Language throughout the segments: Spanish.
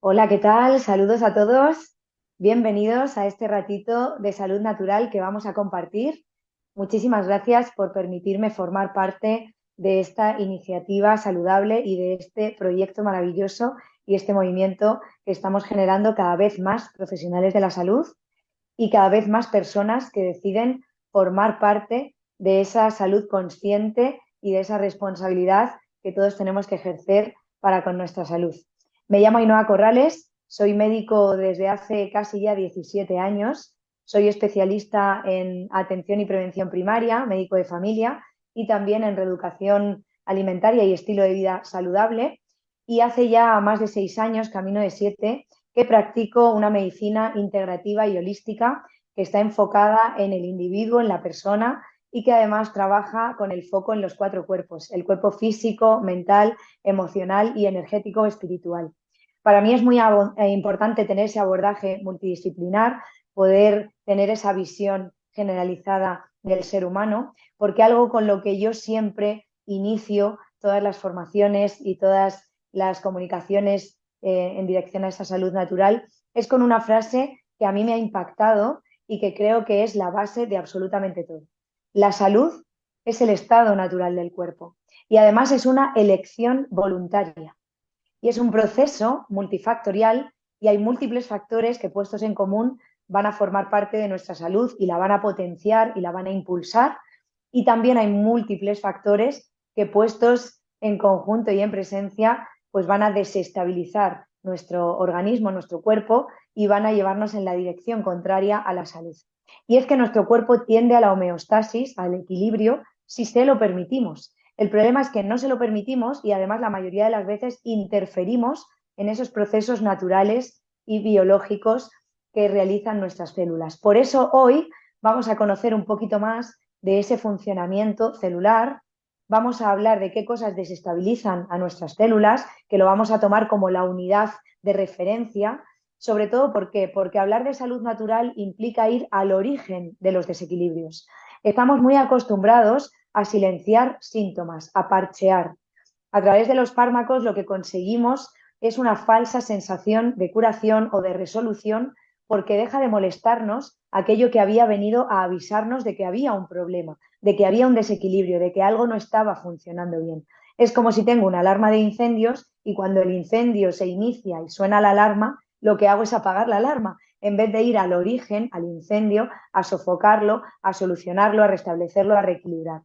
Hola, ¿qué tal? Saludos a todos. Bienvenidos a este ratito de salud natural que vamos a compartir. Muchísimas gracias por permitirme formar parte de esta iniciativa saludable y de este proyecto maravilloso y este movimiento que estamos generando cada vez más profesionales de la salud y cada vez más personas que deciden formar parte de esa salud consciente y de esa responsabilidad que todos tenemos que ejercer para con nuestra salud. Me llamo Ainhoa Corrales, soy médico desde hace casi ya 17 años, soy especialista en atención y prevención primaria, médico de familia y también en reeducación alimentaria y estilo de vida saludable. Y hace ya más de 6 años, camino de 7, que practico una medicina integrativa y holística que está enfocada en el individuo, en la persona y que además trabaja con el foco en los 4 cuerpos, el cuerpo físico, mental, emocional y energético espiritual. Para mí es muy importante tener ese abordaje multidisciplinar, poder tener esa visión generalizada del ser humano, porque algo con lo que yo siempre inicio todas las formaciones y todas las comunicaciones en dirección a esa salud natural es con una frase que a mí me ha impactado y que creo que es la base de absolutamente todo. La salud es el estado natural del cuerpo y además es una elección voluntaria y es un proceso multifactorial y hay múltiples factores que puestos en común van a formar parte de nuestra salud y la van a potenciar y la van a impulsar, y también hay múltiples factores que puestos en conjunto y en presencia pues van a desestabilizar nuestro organismo, nuestro cuerpo, y van a llevarnos en la dirección contraria a la salud. Y es que nuestro cuerpo tiende a la homeostasis, al equilibrio, si se lo permitimos. El problema es que no se lo permitimos y además la mayoría de las veces interferimos en esos procesos naturales y biológicos que realizan nuestras células. Por eso hoy vamos a conocer un poquito más de ese funcionamiento celular. Vamos a hablar de qué cosas desestabilizan a nuestras células, que lo vamos a tomar como la unidad de referencia, sobre todo porque hablar de salud natural implica ir al origen de los desequilibrios. Estamos muy acostumbrados a silenciar síntomas, a parchear. A través de los fármacos lo que conseguimos es una falsa sensación de curación o de resolución porque deja de molestarnos aquello que había venido a avisarnos de que había un problema, de que había un desequilibrio, de que algo no estaba funcionando bien. Es como si tengo una alarma de incendios y cuando el incendio se inicia y suena la alarma, lo que hago es apagar la alarma en vez de ir al origen, al incendio, a sofocarlo, a solucionarlo, a restablecerlo, a reequilibrar.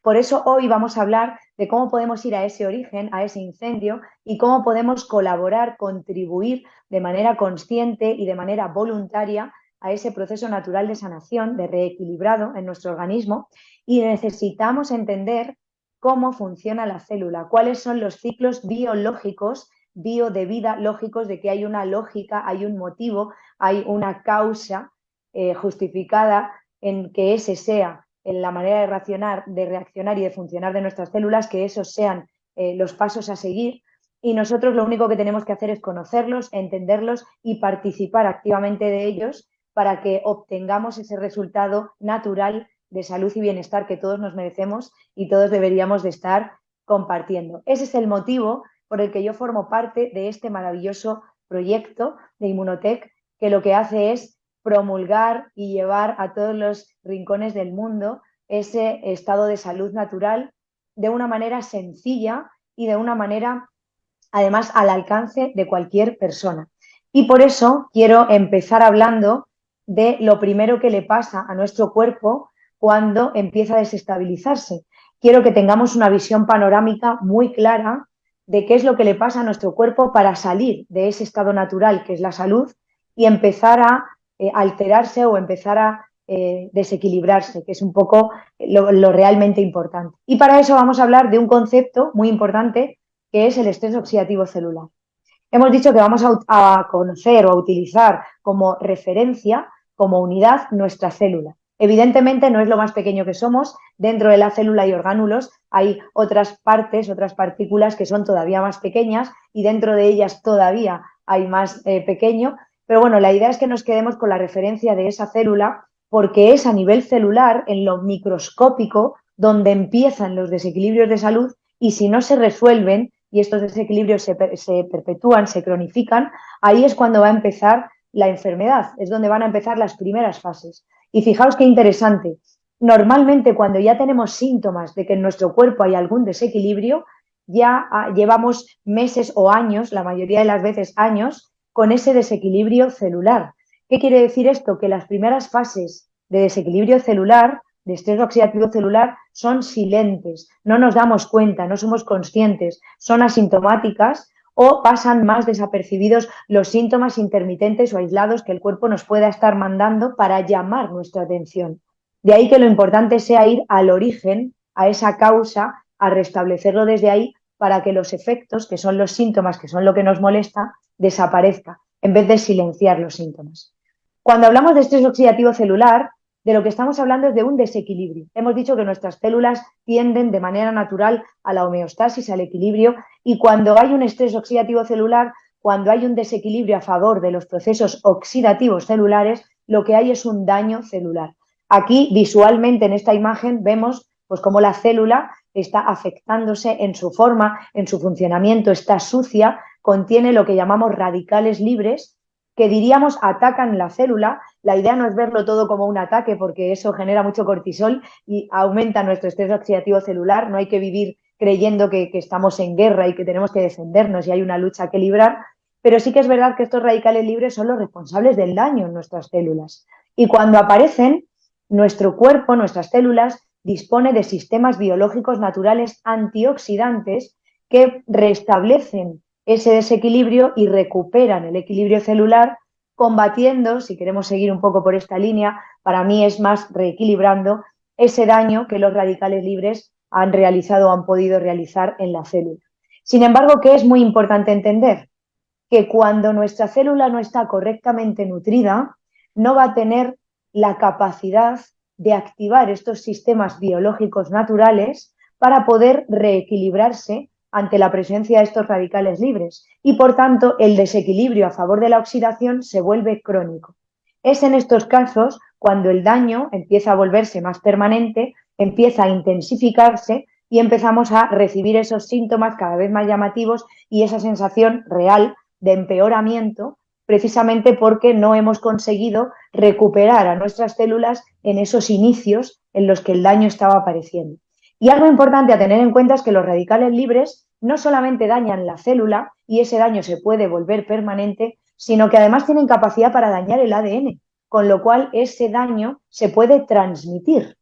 Por eso hoy vamos a hablar de cómo podemos ir a ese origen, a ese incendio, y cómo podemos colaborar, contribuir de manera consciente y de manera voluntaria a ese proceso natural de sanación, de reequilibrado en nuestro organismo. Y necesitamos entender cómo funciona la célula, cuáles son los ciclos biológicos, bio de vida lógicos, de que hay una lógica, hay un motivo, hay una causa justificada en que ese sea en la manera de reaccionar y de funcionar de nuestras células, que esos sean los pasos a seguir. Y nosotros lo único que tenemos que hacer es conocerlos, entenderlos y participar activamente de ellos para que obtengamos ese resultado natural de salud y bienestar que todos nos merecemos y todos deberíamos de estar compartiendo. Ese es el motivo por el que yo formo parte de este maravilloso proyecto de Immunotec, que lo que hace es promulgar y llevar a todos los rincones del mundo ese estado de salud natural de una manera sencilla y de una manera, además, al alcance de cualquier persona. Y por eso quiero empezar hablando de lo primero que le pasa a nuestro cuerpo cuando empieza a desestabilizarse. Quiero que tengamos una visión panorámica muy clara de qué es lo que le pasa a nuestro cuerpo para salir de ese estado natural que es la salud y empezar a alterarse o empezar a desequilibrarse, que es un poco lo realmente importante. Y para eso vamos a hablar de un concepto muy importante que es el estrés oxidativo celular. Hemos dicho que vamos a conocer o a utilizar como referencia, como unidad, nuestra célula. Evidentemente no es lo más pequeño que somos. Dentro de la célula hay orgánulos, hay otras partes, otras partículas que son todavía más pequeñas y dentro de ellas todavía hay más pequeño. Pero bueno, la idea es que nos quedemos con la referencia de esa célula porque es a nivel celular, en lo microscópico, donde empiezan los desequilibrios de salud y si no se resuelven, y estos desequilibrios se perpetúan, se cronifican, ahí es cuando va a empezar la enfermedad, es donde van a empezar las primeras fases. Y fijaos qué interesante, normalmente cuando ya tenemos síntomas de que en nuestro cuerpo hay algún desequilibrio, ya llevamos meses o años, la mayoría de las veces años, con ese desequilibrio celular. ¿Qué quiere decir esto? Que las primeras fases de desequilibrio celular, de estrés oxidativo celular, son silentes, no nos damos cuenta, no somos conscientes, son asintomáticas o pasan más desapercibidos los síntomas intermitentes o aislados que el cuerpo nos pueda estar mandando para llamar nuestra atención. De ahí que lo importante sea ir al origen, a esa causa, a restablecerlo desde ahí para que los efectos, que son los síntomas, que son lo que nos molesta, desaparezca, en vez de silenciar los síntomas. Cuando hablamos de estrés oxidativo celular, de lo que estamos hablando es de un desequilibrio. Hemos dicho que nuestras células tienden de manera natural a la homeostasis, al equilibrio, y cuando hay un estrés oxidativo celular, cuando hay un desequilibrio a favor de los procesos oxidativos celulares, lo que hay es un daño celular. Aquí, visualmente, en esta imagen, vemos pues cómo la célula está afectándose en su forma, en su funcionamiento, está sucia, contiene lo que llamamos radicales libres, que diríamos atacan la célula. La idea no es verlo todo como un ataque porque eso genera mucho cortisol y aumenta nuestro estrés oxidativo celular. No hay que vivir creyendo que estamos en guerra y que tenemos que defendernos y hay una lucha que librar, pero sí que es verdad que estos radicales libres son los responsables del daño en nuestras células. Y cuando aparecen, nuestro cuerpo, nuestras células, dispone de sistemas biológicos naturales antioxidantes que restablecen ese desequilibrio y recuperan el equilibrio celular, combatiendo, si queremos seguir un poco por esta línea, para mí es más reequilibrando ese daño que los radicales libres han realizado o han podido realizar en la célula. Sin embargo, ¿qué es muy importante entender? Que cuando nuestra célula no está correctamente nutrida, no va a tener la capacidad de activar estos sistemas biológicos naturales para poder reequilibrarse ante la presencia de estos radicales libres y, por tanto, el desequilibrio a favor de la oxidación se vuelve crónico. Es en estos casos cuando el daño empieza a volverse más permanente, empieza a intensificarse y empezamos a recibir esos síntomas cada vez más llamativos y esa sensación real de empeoramiento, precisamente porque no hemos conseguido recuperar a nuestras células en esos inicios en los que el daño estaba apareciendo. Y algo importante a tener en cuenta es que los radicales libres no solamente dañan la célula y ese daño se puede volver permanente, sino que además tienen capacidad para dañar el ADN, con lo cual ese daño se puede transmitir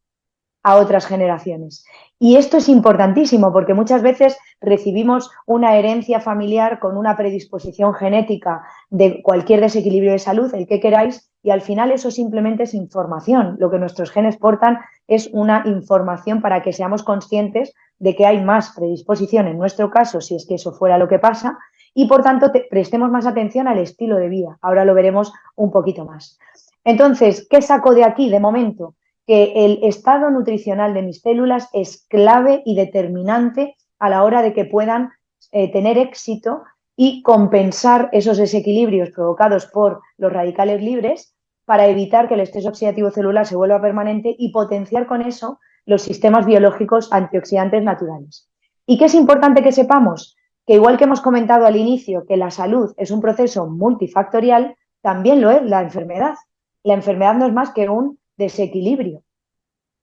a otras generaciones. Y esto es importantísimo porque muchas veces recibimos una herencia familiar con una predisposición genética de cualquier desequilibrio de salud, el que queráis, y al final eso simplemente es información. Lo que nuestros genes portan es una información para que seamos conscientes de que hay más predisposición en nuestro caso, si es que eso fuera lo que pasa, y por tanto prestemos más atención al estilo de vida. Ahora lo veremos un poquito más. Entonces, ¿qué saco de aquí de momento? Que el estado nutricional de mis células es clave y determinante a la hora de que puedan tener éxito y compensar esos desequilibrios provocados por los radicales libres para evitar que el estrés oxidativo celular se vuelva permanente y potenciar con eso los sistemas biológicos antioxidantes naturales. ¿Y qué es importante que sepamos? Que igual que hemos comentado al inicio que la salud es un proceso multifactorial, también lo es la enfermedad. La enfermedad no es más que un desequilibrio,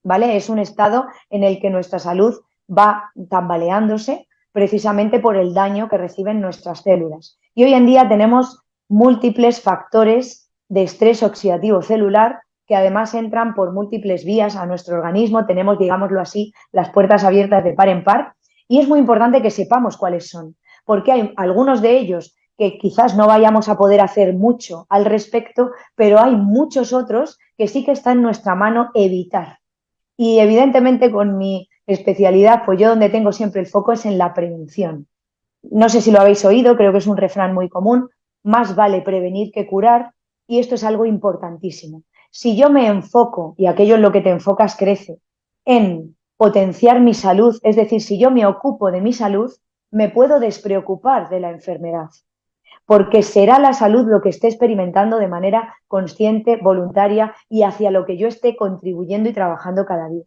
¿vale? Es un estado en el que nuestra salud va tambaleándose precisamente por el daño que reciben nuestras células. Y hoy en día tenemos múltiples factores de estrés oxidativo celular que además entran por múltiples vías a nuestro organismo. Tenemos, digámoslo así, las puertas abiertas de par en par y es muy importante que sepamos cuáles son, porque hay algunos de ellos que quizás no vayamos a poder hacer mucho al respecto, pero hay muchos otros que sí que está en nuestra mano evitar. Y evidentemente con mi especialidad, pues yo donde tengo siempre el foco es en la prevención. No sé si lo habéis oído, creo que es un refrán muy común, más vale prevenir que curar, y esto es algo importantísimo. Si yo me enfoco, y aquello en lo que te enfocas crece, en potenciar mi salud, es decir, si yo me ocupo de mi salud, me puedo despreocupar de la enfermedad, porque será la salud lo que esté experimentando de manera consciente, voluntaria y hacia lo que yo esté contribuyendo y trabajando cada día.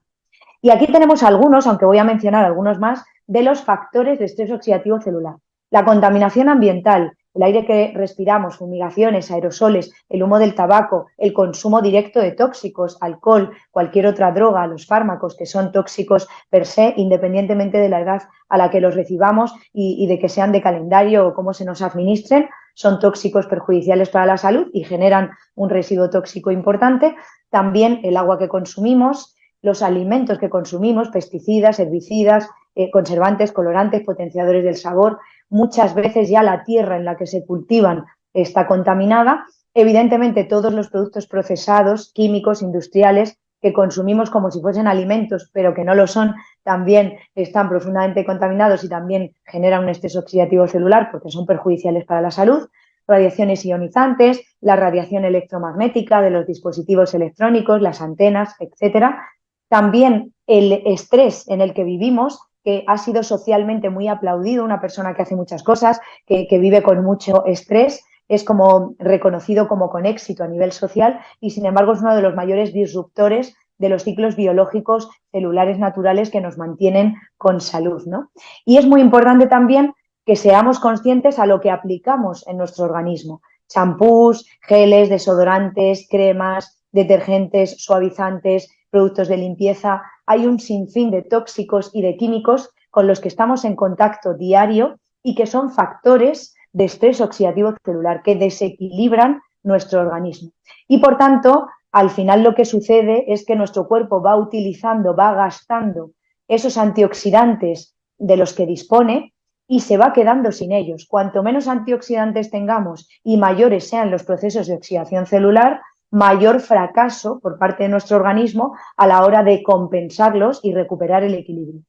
Y aquí tenemos algunos, aunque voy a mencionar algunos más, de los factores de estrés oxidativo celular. La contaminación ambiental, el aire que respiramos, fumigaciones, aerosoles, el humo del tabaco, el consumo directo de tóxicos, alcohol, cualquier otra droga, los fármacos que son tóxicos per se, independientemente de la edad a la que los recibamos y de que sean de calendario o cómo se nos administren, son tóxicos perjudiciales para la salud y generan un residuo tóxico importante. También el agua que consumimos, los alimentos que consumimos, pesticidas, herbicidas, conservantes, colorantes, potenciadores del sabor. Muchas veces ya la tierra en la que se cultivan está contaminada. Evidentemente, todos los productos procesados, químicos, industriales, que consumimos como si fuesen alimentos, pero que no lo son, también están profundamente contaminados y también generan un estrés oxidativo celular porque son perjudiciales para la salud. Radiaciones ionizantes, la radiación electromagnética de los dispositivos electrónicos, las antenas, etcétera. También el estrés en el que vivimos, que ha sido socialmente muy aplaudido, una persona que hace muchas cosas, que vive con mucho estrés, es como reconocido como con éxito a nivel social y sin embargo es uno de los mayores disruptores de los ciclos biológicos celulares naturales que nos mantienen con salud, ¿no? Y es muy importante también que seamos conscientes a lo que aplicamos en nuestro organismo. Champús, geles, desodorantes, cremas, detergentes, suavizantes, productos de limpieza. Hay un sinfín de tóxicos y de químicos con los que estamos en contacto diario y que son factores de estrés oxidativo celular que desequilibran nuestro organismo. Y por tanto, al final lo que sucede es que nuestro cuerpo va utilizando, va gastando esos antioxidantes de los que dispone y se va quedando sin ellos. Cuanto menos antioxidantes tengamos y mayores sean los procesos de oxidación celular, mayor fracaso por parte de nuestro organismo a la hora de compensarlos y recuperar el equilibrio.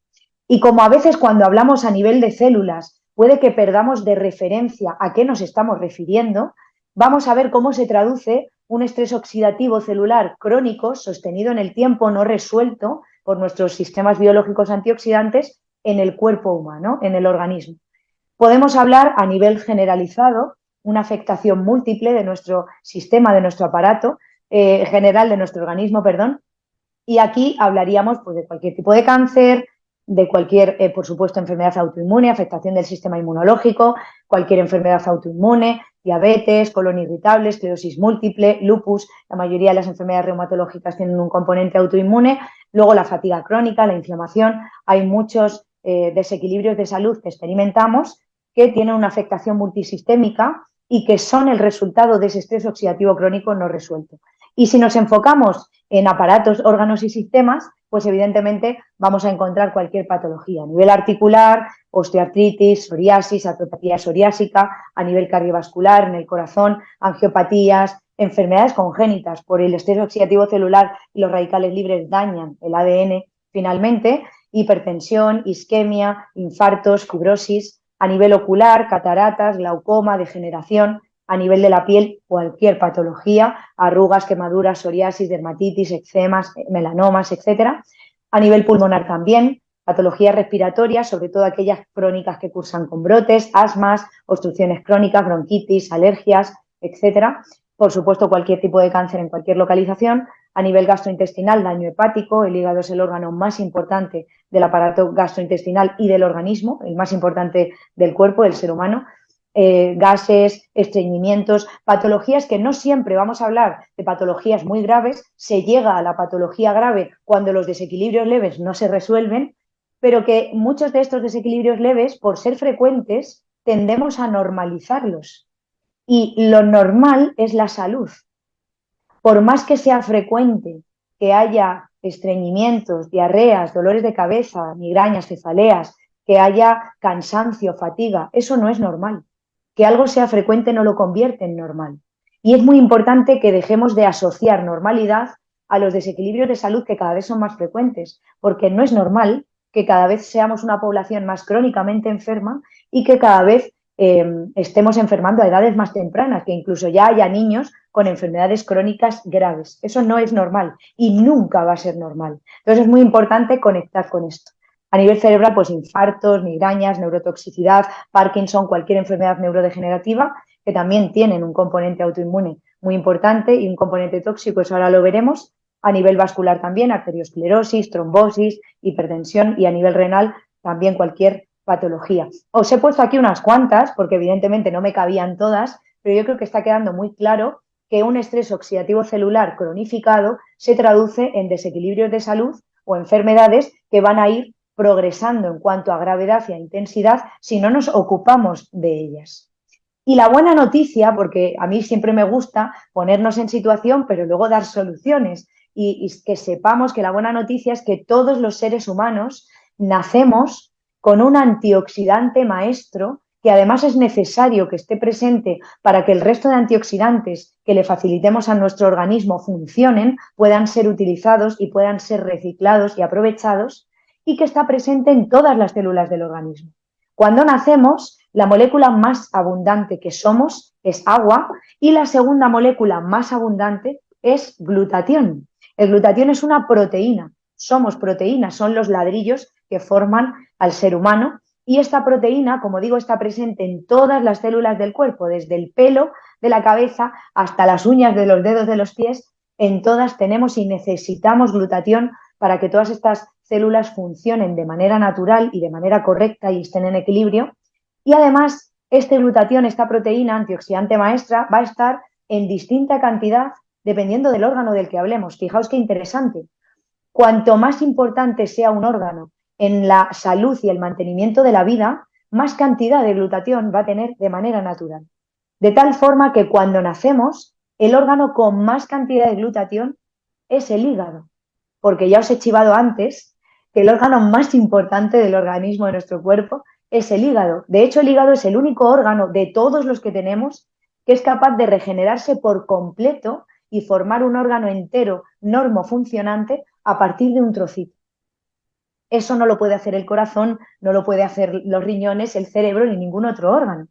Y como a veces cuando hablamos a nivel de células puede que perdamos de referencia a qué nos estamos refiriendo, vamos a ver cómo se traduce un estrés oxidativo celular crónico, sostenido en el tiempo, no resuelto por nuestros sistemas biológicos antioxidantes en el cuerpo humano, en el organismo. Podemos hablar a nivel generalizado, una afectación múltiple de nuestro sistema, de nuestro aparato general, de nuestro organismo, perdón, y aquí hablaríamos pues, de cualquier tipo de cáncer, de cualquier, por supuesto, enfermedad autoinmune, afectación del sistema inmunológico, cualquier enfermedad autoinmune, diabetes, colon irritable, esclerosis múltiple, lupus. La mayoría de las enfermedades reumatológicas tienen un componente autoinmune. Luego la fatiga crónica, la inflamación. Hay muchos desequilibrios de salud que experimentamos que tienen una afectación multisistémica y que son el resultado de ese estrés oxidativo crónico no resuelto. Y si nos enfocamos en aparatos, órganos y sistemas, pues evidentemente vamos a encontrar cualquier patología a nivel articular, osteoartritis, psoriasis, artropatía psoriásica, a nivel cardiovascular, en el corazón, angiopatías, enfermedades congénitas por el estrés oxidativo celular y los radicales libres dañan el ADN finalmente, hipertensión, isquemia, infartos, fibrosis, a nivel ocular, cataratas, glaucoma, degeneración, a nivel de la piel, cualquier patología, arrugas, quemaduras, psoriasis, dermatitis, eczemas, melanomas, etcétera. A nivel pulmonar también, patologías respiratorias, sobre todo aquellas crónicas que cursan con brotes, asmas, obstrucciones crónicas, bronquitis, alergias, etcétera. Por supuesto, cualquier tipo de cáncer en cualquier localización. A nivel gastrointestinal, daño hepático, el hígado es el órgano más importante del aparato gastrointestinal y del organismo, el más importante del cuerpo, del ser humano. Gases, estreñimientos, patologías que no siempre vamos a hablar de patologías muy graves, se llega a la patología grave cuando los desequilibrios leves no se resuelven, pero que muchos de estos desequilibrios leves, por ser frecuentes, tendemos a normalizarlos. Y lo normal es la salud. Por más que sea frecuente que haya estreñimientos, diarreas, dolores de cabeza, migrañas, cefaleas, que haya cansancio, fatiga, eso no es normal. Que algo sea frecuente no lo convierte en normal. Y es muy importante que dejemos de asociar normalidad a los desequilibrios de salud que cada vez son más frecuentes, porque no es normal que cada vez seamos una población más crónicamente enferma y que cada vez estemos enfermando a edades más tempranas, que incluso ya haya niños con enfermedades crónicas graves. Eso no es normal y nunca va a ser normal. Entonces es muy importante conectar con esto. A nivel cerebral, pues infartos, migrañas, neurotoxicidad, Parkinson, cualquier enfermedad neurodegenerativa, que también tienen un componente autoinmune muy importante y un componente tóxico, eso ahora lo veremos. a nivel vascular también, arteriosclerosis, trombosis, hipertensión y a nivel renal también cualquier patología. Os he puesto aquí unas cuantas porque evidentemente no me cabían todas, pero yo creo que está quedando muy claro que un estrés oxidativo celular cronificado se traduce en desequilibrios de salud o enfermedades que van a ir progresando en cuanto a gravedad y a intensidad si no nos ocupamos de ellas. Y la buena noticia, porque a mí siempre me gusta ponernos en situación, pero luego dar soluciones, y que sepamos que la buena noticia es que todos los seres humanos nacemos con un antioxidante maestro que además es necesario que esté presente para que el resto de antioxidantes que le facilitemos a nuestro organismo funcionen, puedan ser utilizados y puedan ser reciclados y aprovechados, y que está presente en todas las células del organismo. Cuando nacemos, la molécula más abundante que somos es agua y la segunda molécula más abundante es glutatión. El glutatión es una proteína, somos proteínas, son los ladrillos que forman al ser humano y esta proteína, como digo, está presente en todas las células del cuerpo, desde el pelo de la cabeza hasta las uñas de los dedos de los pies, en todas tenemos y necesitamos glutatión para que todas estas células funcionen de manera natural y de manera correcta y estén en equilibrio. Y además, este glutatión, esta proteína antioxidante maestra, va a estar en distinta cantidad dependiendo del órgano del que hablemos. Fijaos qué interesante. Cuanto más importante sea un órgano en la salud y el mantenimiento de la vida, más cantidad de glutatión va a tener de manera natural. De tal forma que cuando nacemos, el órgano con más cantidad de glutatión es el hígado. Porque ya os he chivado antes que el órgano más importante del organismo de nuestro cuerpo es el hígado. De hecho, el hígado es el único órgano de todos los que tenemos que es capaz de regenerarse por completo y formar un órgano entero normofuncionante a partir de un trocito. Eso no lo puede hacer el corazón, no lo puede hacer los riñones, el cerebro ni ningún otro órgano.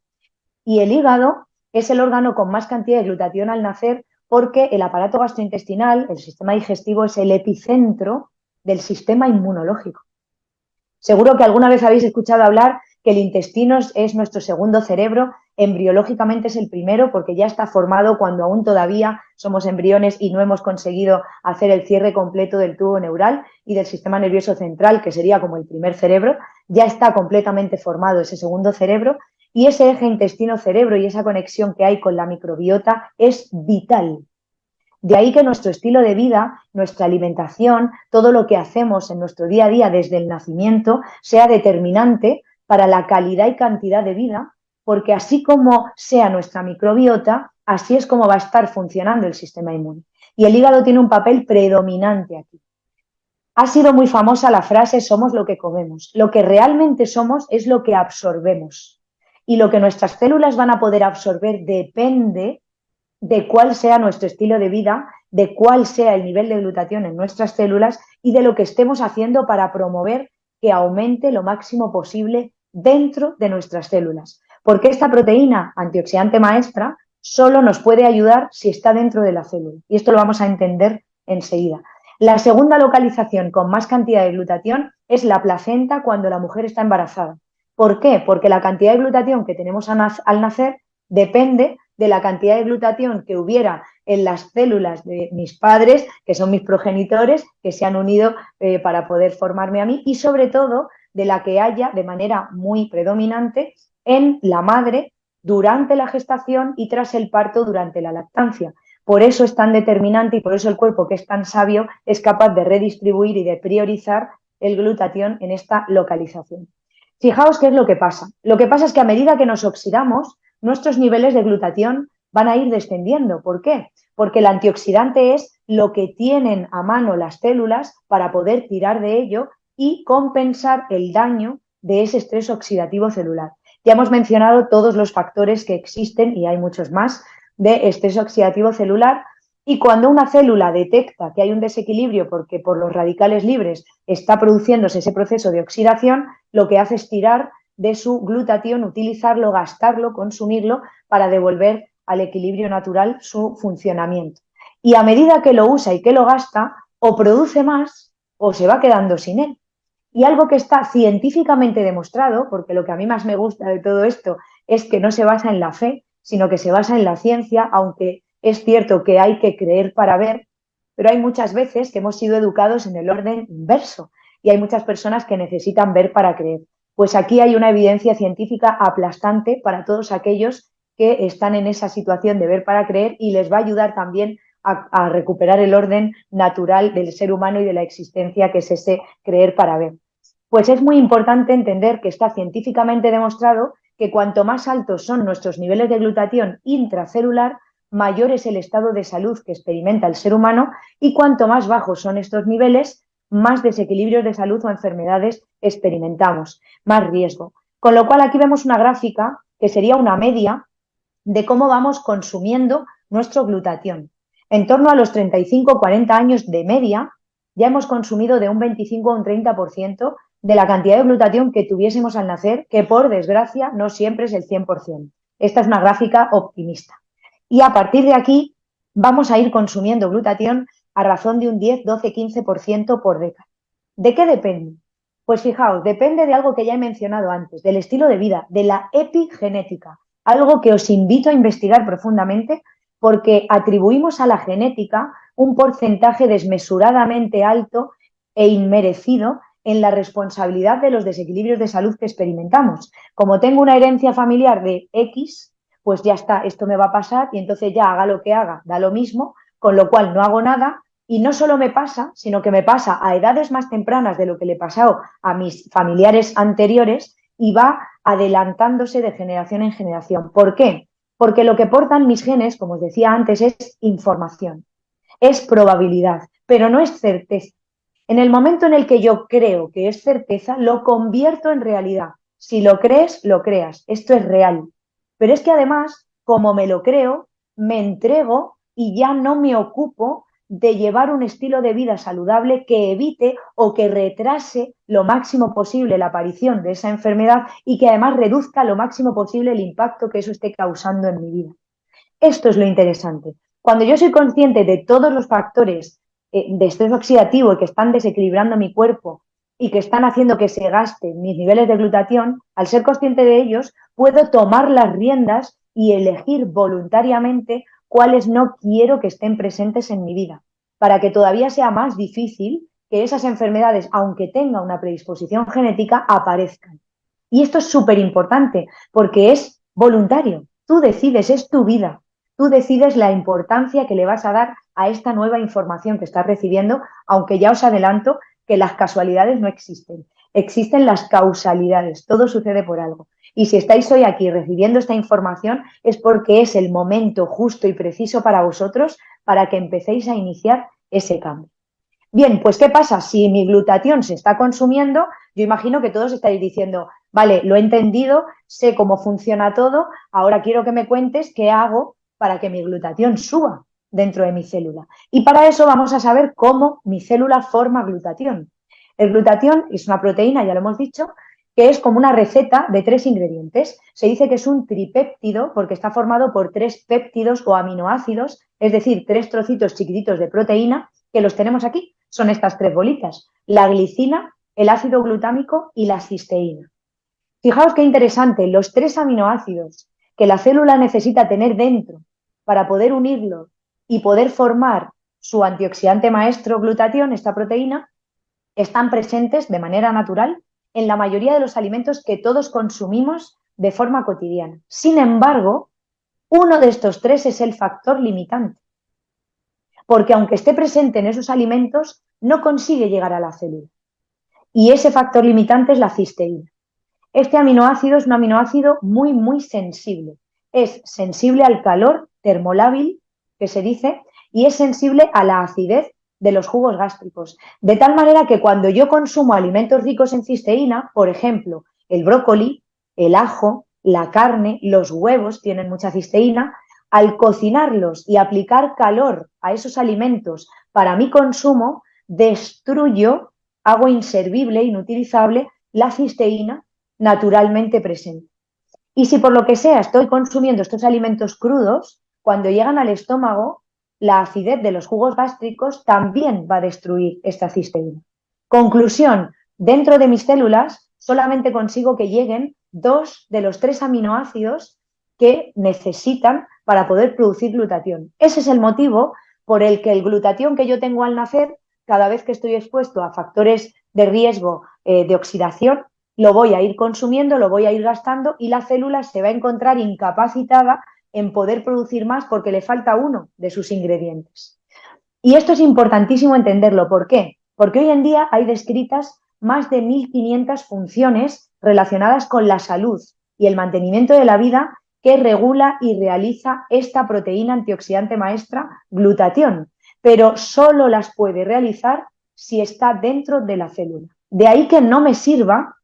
Y el hígado es el órgano con más cantidad de glutatión al nacer porque el aparato gastrointestinal, el sistema digestivo, es el epicentro del sistema inmunológico. Seguro que alguna vez habéis escuchado hablar que el intestino es nuestro segundo cerebro, embriológicamente es el primero porque ya está formado cuando aún todavía somos embriones y no hemos conseguido hacer el cierre completo del tubo neural y del sistema nervioso central, que sería como el primer cerebro, ya está completamente formado ese segundo cerebro y ese eje intestino-cerebro y esa conexión que hay con la microbiota es vital. De ahí que nuestro estilo de vida, nuestra alimentación, todo lo que hacemos en nuestro día a día desde el nacimiento sea determinante para la calidad y cantidad de vida, porque así como sea nuestra microbiota, así es como va a estar funcionando el sistema inmune. Y el hígado tiene un papel predominante aquí. Ha sido muy famosa la frase somos lo que comemos. Lo que realmente somos es lo que absorbemos. Y lo que nuestras células van a poder absorber depende de cuál sea nuestro estilo de vida, de cuál sea el nivel de glutatión en nuestras células y de lo que estemos haciendo para promover que aumente lo máximo posible dentro de nuestras células. Porque esta proteína antioxidante maestra solo nos puede ayudar si está dentro de la célula. Y esto lo vamos a entender enseguida. La segunda localización con más cantidad de glutatión es la placenta cuando la mujer está embarazada. ¿Por qué? Porque la cantidad de glutatión que tenemos al nacer depende de la cantidad de glutatión que hubiera en las células de mis padres, que son mis progenitores, que se han unido para poder formarme a mí, y sobre todo de la que haya de manera muy predominante en la madre durante la gestación y tras el parto durante la lactancia. Por eso es tan determinante y por eso el cuerpo, que es tan sabio, es capaz de redistribuir y de priorizar el glutatión en esta localización. Fijaos qué es lo que pasa. Lo que pasa es que a medida que nos oxidamos, nuestros niveles de glutatión van a ir descendiendo. ¿Por qué? Porque el antioxidante es lo que tienen a mano las células para poder tirar de ello y compensar el daño de ese estrés oxidativo celular. Ya hemos mencionado todos los factores que existen, y hay muchos más, de estrés oxidativo celular, y cuando una célula detecta que hay un desequilibrio porque por los radicales libres está produciéndose ese proceso de oxidación, lo que hace es tirar de su glutatión, utilizarlo, gastarlo, consumirlo para devolver al equilibrio natural su funcionamiento. Y a medida que lo usa y que lo gasta, o produce más o se va quedando sin él. Y algo que está científicamente demostrado, porque lo que a mí más me gusta de todo esto es que no se basa en la fe, sino que se basa en la ciencia, aunque es cierto que hay que creer para ver, pero hay muchas veces que hemos sido educados en el orden inverso y hay muchas personas que necesitan ver para creer. Pues aquí hay una evidencia científica aplastante para todos aquellos que están en esa situación de ver para creer y les va a ayudar también a recuperar el orden natural del ser humano y de la existencia, que es ese creer para ver. Pues es muy importante entender que está científicamente demostrado que cuanto más altos son nuestros niveles de glutatión intracelular, mayor es el estado de salud que experimenta el ser humano, y cuanto más bajos son estos niveles, más desequilibrios de salud o enfermedades experimentamos, más riesgo. Con lo cual aquí vemos una gráfica que sería una media de cómo vamos consumiendo nuestro glutatión. En torno a los 35 o 40 años de media, ya hemos consumido de un 25 a un 30% de la cantidad de glutatión que tuviésemos al nacer, que por desgracia no siempre es el 100%. Esta es una gráfica optimista. Y a partir de aquí vamos a ir consumiendo glutatión a razón de un 10, 12, 15% por década. ¿De qué depende? Pues fijaos, depende de algo que ya he mencionado antes, del estilo de vida, de la epigenética, algo que os invito a investigar profundamente porque atribuimos a la genética un porcentaje desmesuradamente alto e inmerecido en la responsabilidad de los desequilibrios de salud que experimentamos. Como tengo una herencia familiar de X, pues ya está, esto me va a pasar y entonces ya haga lo que haga, da lo mismo, con lo cual no hago nada. Y no solo me pasa, sino que me pasa a edades más tempranas de lo que le pasó a mis familiares anteriores y va adelantándose de generación en generación. ¿Por qué? Porque lo que portan mis genes, como os decía antes, es información, es probabilidad, pero no es certeza. En el momento en el que yo creo que es certeza, lo convierto en realidad. Si lo crees, lo creas. Esto es real. Pero es que además, como me lo creo, me entrego y ya no me ocupo de llevar un estilo de vida saludable que evite o que retrase lo máximo posible la aparición de esa enfermedad y que además reduzca lo máximo posible el impacto que eso esté causando en mi vida. Esto es lo interesante. Cuando yo soy consciente de todos los factores de estrés oxidativo que están desequilibrando mi cuerpo y que están haciendo que se gasten mis niveles de glutatión, al ser consciente de ellos, puedo tomar las riendas y elegir voluntariamente cuáles no quiero que estén presentes en mi vida, para que todavía sea más difícil que esas enfermedades, aunque tenga una predisposición genética, aparezcan. Y esto es súper importante porque es voluntario. Tú decides, es tu vida. Tú decides la importancia que le vas a dar a esta nueva información que estás recibiendo, aunque ya os adelanto que las casualidades no existen. Existen las causalidades, todo sucede por algo. Y si estáis hoy aquí recibiendo esta información es porque es el momento justo y preciso para vosotros para que empecéis a iniciar ese cambio. Bien, pues ¿qué pasa? Si mi glutatión se está consumiendo, yo imagino que todos estáis diciendo, vale, lo he entendido, sé cómo funciona todo, ahora quiero que me cuentes qué hago para que mi glutatión suba dentro de mi célula. Y para eso vamos a saber cómo mi célula forma glutatión. El glutatión es una proteína, ya lo hemos dicho, que es como una receta de 3 ingredientes. Se dice que es un tripéptido porque está formado por 3 péptidos o aminoácidos, es decir, 3 trocitos chiquititos de proteína que los tenemos aquí. Son estas 3 bolitas: la glicina, el ácido glutámico y la cisteína. Fijaos qué interesante, los 3 aminoácidos que la célula necesita tener dentro para poder unirlos y poder formar su antioxidante maestro glutatión, esta proteína, están presentes de manera natural en la mayoría de los alimentos que todos consumimos de forma cotidiana. Sin embargo, uno de estos 3 es el factor limitante, porque aunque esté presente en esos alimentos, no consigue llegar a la célula. Y ese factor limitante es la cisteína. Este aminoácido es un aminoácido muy, muy sensible. Es sensible al calor termolábil, que se dice, y es sensible a la acidez de los jugos gástricos. De tal manera que cuando yo consumo alimentos ricos en cisteína, por ejemplo, el brócoli, el ajo, la carne, los huevos tienen mucha cisteína, al cocinarlos y aplicar calor a esos alimentos para mi consumo, destruyo, hago inservible, inutilizable, la cisteína naturalmente presente. Y si por lo que sea estoy consumiendo estos alimentos crudos, cuando llegan al estómago, la acidez de los jugos gástricos también va a destruir esta cisteína. Conclusión, dentro de mis células solamente consigo que lleguen 2 de los 3 aminoácidos que necesitan para poder producir glutatión. Ese es el motivo por el que el glutatión que yo tengo al nacer, cada vez que estoy expuesto a factores de riesgo de oxidación, lo voy a ir consumiendo, lo voy a ir gastando y la célula se va a encontrar incapacitada en poder producir más porque le falta uno de sus ingredientes. Y esto es importantísimo entenderlo. ¿Por qué? Porque hoy en día hay descritas más de 1.500 funciones relacionadas con la salud y el mantenimiento de la vida que regula y realiza esta proteína antioxidante maestra, glutatión, pero solo las puede realizar si está dentro de la célula. De ahí que no me sirva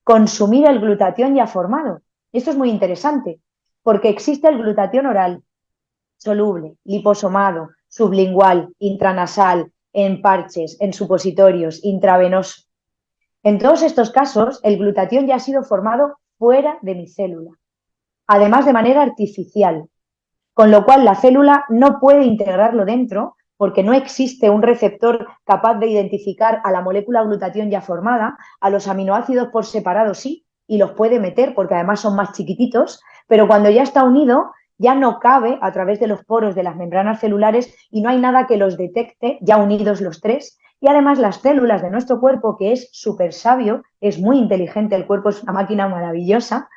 consumir el glutatión ya formado. Esto es muy interesante, porque existe el glutatión oral, soluble, liposomado, sublingual, intranasal, en parches, en supositorios, intravenoso. En todos estos casos, el glutatión ya ha sido formado fuera de mi célula, además de manera artificial, con lo cual la célula no puede integrarlo dentro porque no existe un receptor capaz de identificar a la molécula glutatión ya formada, a los aminoácidos por separado sí, y los puede meter porque además son más chiquititos, pero cuando ya está unido ya no cabe a través de los poros de las membranas celulares y no hay nada que los detecte ya unidos los tres. Y además las células de nuestro cuerpo, que es súper sabio, es muy inteligente, el cuerpo es una máquina maravillosa,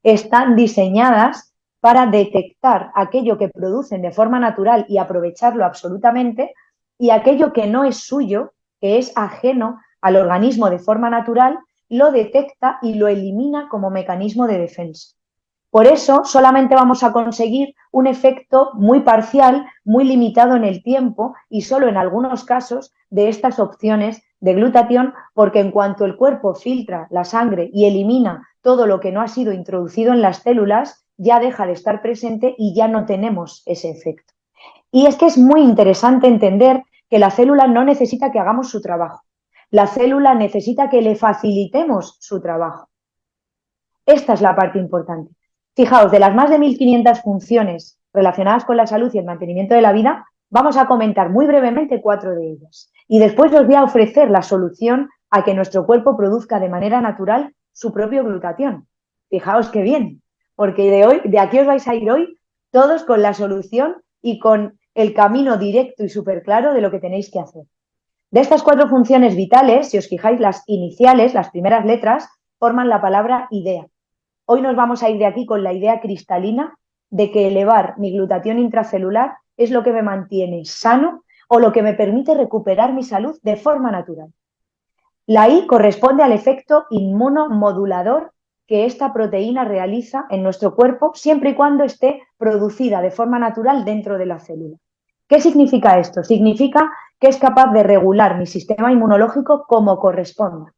están diseñadas para detectar aquello que producen de forma natural y aprovecharlo absolutamente y aquello que no es suyo, que es ajeno al organismo de forma natural, lo detecta y lo elimina como mecanismo de defensa. Por eso solamente vamos a conseguir un efecto muy parcial, muy limitado en el tiempo y solo en algunos casos de estas opciones de glutatión, porque en cuanto el cuerpo filtra la sangre y elimina todo lo que no ha sido introducido en las células, ya deja de estar presente y ya no tenemos ese efecto. Y es que es muy interesante entender que la célula no necesita que hagamos su trabajo. La célula necesita que le facilitemos su trabajo. Esta es la parte importante. Fijaos, de las más de 1.500 funciones relacionadas con la salud y el mantenimiento de la vida, vamos a comentar muy brevemente 4 de ellas. Y después os voy a ofrecer la solución a que nuestro cuerpo produzca de manera natural su propio glutatión. Fijaos qué bien, porque de aquí os vais a ir hoy todos con la solución y con el camino directo y súper claro de lo que tenéis que hacer. De estas 4 funciones vitales, si os fijáis, las iniciales, las primeras letras, forman la palabra idea. Hoy nos vamos a ir de aquí con la idea cristalina de que elevar mi glutatión intracelular es lo que me mantiene sano o lo que me permite recuperar mi salud de forma natural. La I corresponde al efecto inmunomodulador que esta proteína realiza en nuestro cuerpo siempre y cuando esté producida de forma natural dentro de la célula. ¿Qué significa esto? Significa que es capaz de regular mi sistema inmunológico como corresponda.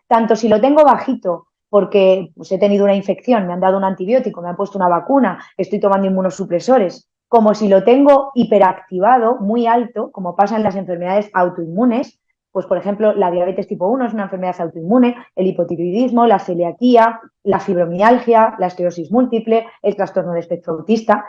Tanto si lo tengo bajito porque pues, he tenido una infección, me han dado un antibiótico, me han puesto una vacuna, estoy tomando inmunosupresores, como si lo tengo hiperactivado, muy alto, como pasa en las enfermedades autoinmunes, pues por ejemplo la diabetes tipo 1 es una enfermedad autoinmune, el hipotiroidismo, la celiaquía, la fibromialgia, la esclerosis múltiple, el trastorno de espectro autista,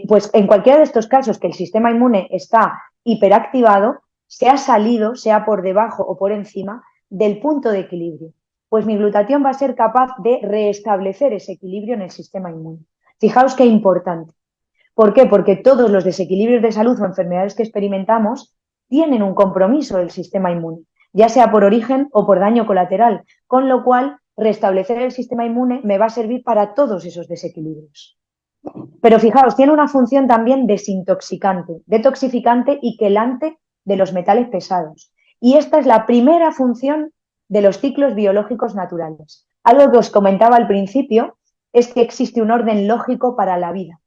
pues en cualquiera de estos casos que el sistema inmune está hiperactivado, sea salido, sea por debajo o por encima, del punto de equilibrio. Pues mi glutatión va a ser capaz de restablecer ese equilibrio en el sistema inmune. Fijaos qué importante. ¿Por qué? Porque todos los desequilibrios de salud o enfermedades que experimentamos tienen un compromiso del sistema inmune, ya sea por origen o por daño colateral, con lo cual restablecer el sistema inmune me va a servir para todos esos desequilibrios. Pero fijaos, tiene una función también desintoxicante, detoxificante y quelante de los metales pesados. Y esta es la primera función de los ciclos biológicos naturales. Algo que os comentaba al principio es que existe un orden lógico para la vida,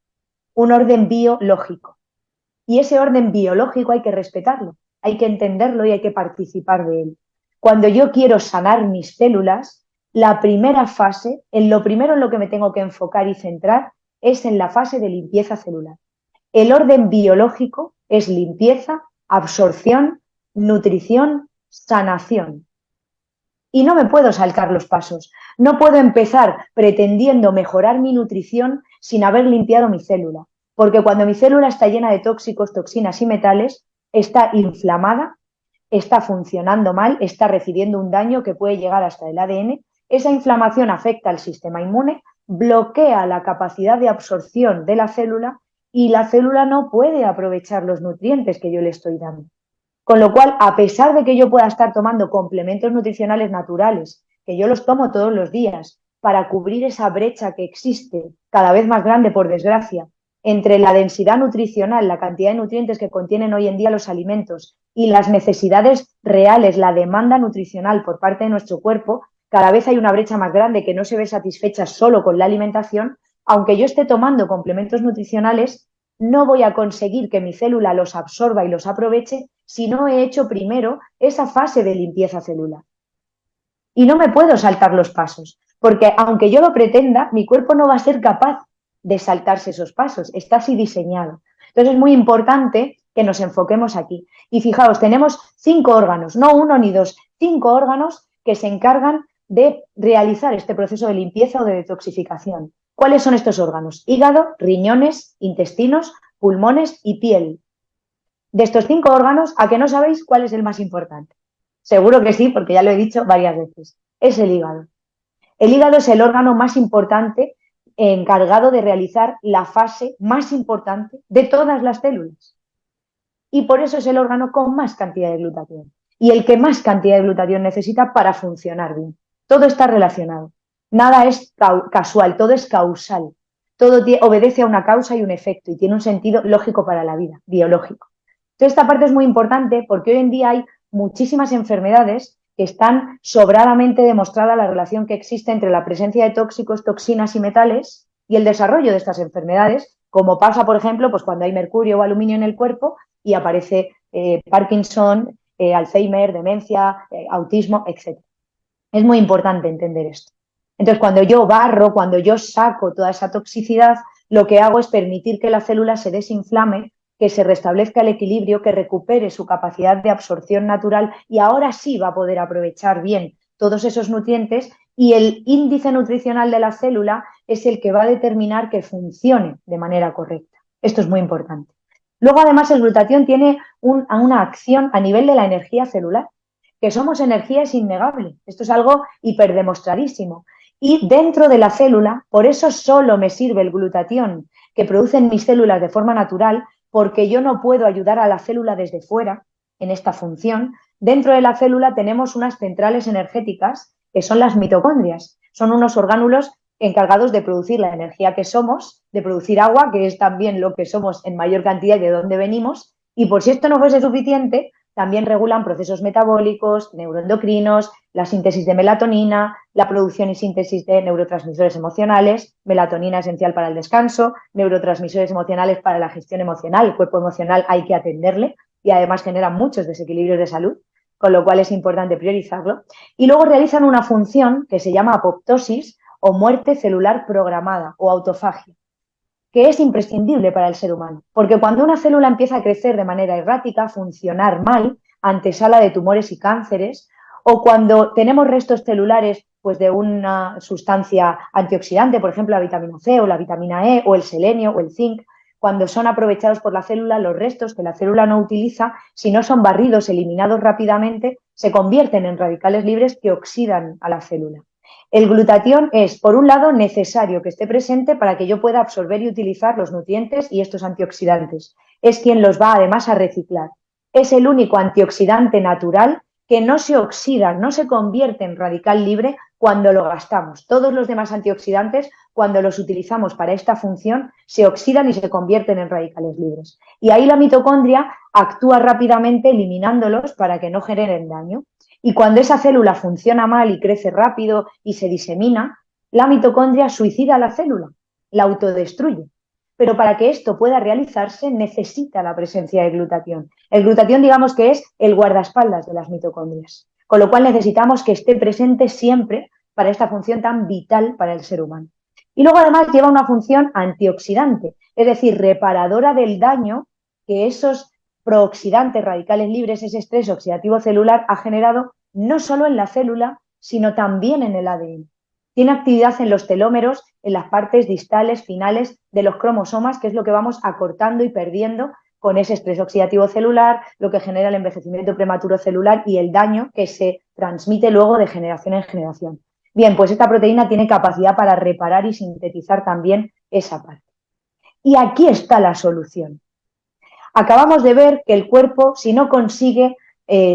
un orden biológico. Y ese orden biológico hay que respetarlo, hay que entenderlo y hay que participar de él. Cuando yo quiero sanar mis células, la primera fase, en lo primero en lo que me tengo que enfocar y centrar, es en la fase de limpieza celular. El orden biológico es limpieza, absorción, nutrición, sanación. Y no me puedo saltar los pasos. No puedo empezar pretendiendo mejorar mi nutrición sin haber limpiado mi célula. Porque cuando mi célula está llena de tóxicos, toxinas y metales, está inflamada, está funcionando mal, está recibiendo un daño que puede llegar hasta el ADN. Esa inflamación afecta al sistema inmune, bloquea la capacidad de absorción de la célula y la célula no puede aprovechar los nutrientes que yo le estoy dando. Con lo cual, a pesar de que yo pueda estar tomando complementos nutricionales naturales, que yo los tomo todos los días para cubrir esa brecha que existe, cada vez más grande por desgracia, entre la densidad nutricional, la cantidad de nutrientes que contienen hoy en día los alimentos y las necesidades reales, la demanda nutricional por parte de nuestro cuerpo, cada vez hay una brecha más grande que no se ve satisfecha solo con la alimentación. Aunque yo esté tomando complementos nutricionales, no voy a conseguir que mi célula los absorba y los aproveche si no he hecho primero esa fase de limpieza celular. Y no me puedo saltar los pasos, porque aunque yo lo pretenda, mi cuerpo no va a ser capaz de saltarse esos pasos, está así diseñado. Entonces es muy importante que nos enfoquemos aquí. Y fijaos, tenemos 5 órganos, no 1 ni 2, 5 órganos que se encargan de realizar este proceso de limpieza o de detoxificación. ¿Cuáles son estos órganos? Hígado, riñones, intestinos, pulmones y piel. De estos 5 órganos, ¿a qué no sabéis cuál es el más importante? Seguro que sí, porque ya lo he dicho varias veces. Es el hígado. El hígado es el órgano más importante encargado de realizar la fase más importante de todas las células. Y por eso es el órgano con más cantidad de glutatión y el que más cantidad de glutatión necesita para funcionar bien. Todo está relacionado. Nada es casual, todo es causal. Todo obedece a una causa y un efecto y tiene un sentido lógico para la vida, biológico. Entonces, esta parte es muy importante porque hoy en día hay muchísimas enfermedades que están sobradamente demostrada la relación que existe entre la presencia de tóxicos, toxinas y metales y el desarrollo de estas enfermedades, como pasa, por ejemplo, pues cuando hay mercurio o aluminio en el cuerpo y aparece Parkinson, Alzheimer, demencia, autismo, etc. Es muy importante entender esto. Entonces, cuando yo barro, cuando yo saco toda esa toxicidad, lo que hago es permitir que la célula se desinflame, que se restablezca el equilibrio, que recupere su capacidad de absorción natural y ahora sí va a poder aprovechar bien todos esos nutrientes y el índice nutricional de la célula es el que va a determinar que funcione de manera correcta. Esto es muy importante. Luego, además, el glutatión tiene una acción a nivel de la energía celular. Que somos energía es innegable. Esto es algo hiperdemostradísimo. Y dentro de la célula, por eso solo me sirve el glutatión que producen mis células de forma natural, porque yo no puedo ayudar a la célula desde fuera en esta función. Dentro de la célula tenemos unas centrales energéticas que son las mitocondrias. Son unos orgánulos encargados de producir la energía que somos, de producir agua, que es también lo que somos en mayor cantidad y de dónde venimos. Y por si esto no fuese suficiente, también regulan procesos metabólicos, neuroendocrinos, la síntesis de melatonina, la producción y síntesis de neurotransmisores emocionales, melatonina esencial para el descanso, neurotransmisores emocionales para la gestión emocional. El cuerpo emocional hay que atenderle y además genera muchos desequilibrios de salud, con lo cual es importante priorizarlo. Y luego realizan una función que se llama apoptosis o muerte celular programada o autofagia, que es imprescindible para el ser humano, porque cuando una célula empieza a crecer de manera errática, a funcionar mal, antesala de tumores y cánceres, o cuando tenemos restos celulares pues, de una sustancia antioxidante, por ejemplo la vitamina C o la vitamina E o el selenio o el zinc, cuando son aprovechados por la célula, los restos que la célula no utiliza, si no son barridos, eliminados rápidamente, se convierten en radicales libres que oxidan a la célula. El glutatión es, por un lado, necesario que esté presente para que yo pueda absorber y utilizar los nutrientes y estos antioxidantes. Es quien los va además a reciclar. Es el único antioxidante natural que no se oxida, no se convierte en radical libre cuando lo gastamos. Todos los demás antioxidantes, cuando los utilizamos para esta función, se oxidan y se convierten en radicales libres. Y ahí la mitocondria actúa rápidamente eliminándolos para que no generen daño. Y cuando esa célula funciona mal y crece rápido y se disemina, la mitocondria suicida a la célula, la autodestruye. Pero para que esto pueda realizarse necesita la presencia de glutatión. El glutatión, digamos que es el guardaespaldas de las mitocondrias, con lo cual necesitamos que esté presente siempre para esta función tan vital para el ser humano. Y luego además lleva una función antioxidante, es decir, reparadora del daño que esos prooxidantes radicales libres, ese estrés oxidativo celular ha generado no solo en la célula, sino también en el ADN. Tiene actividad en los telómeros, en las partes distales, finales de los cromosomas, que es lo que vamos acortando y perdiendo con ese estrés oxidativo celular, lo que genera el envejecimiento prematuro celular y el daño que se transmite luego de generación en generación. Bien, pues esta proteína tiene capacidad para reparar y sintetizar también esa parte. Y aquí está la solución. Acabamos de ver que el cuerpo, si no consigue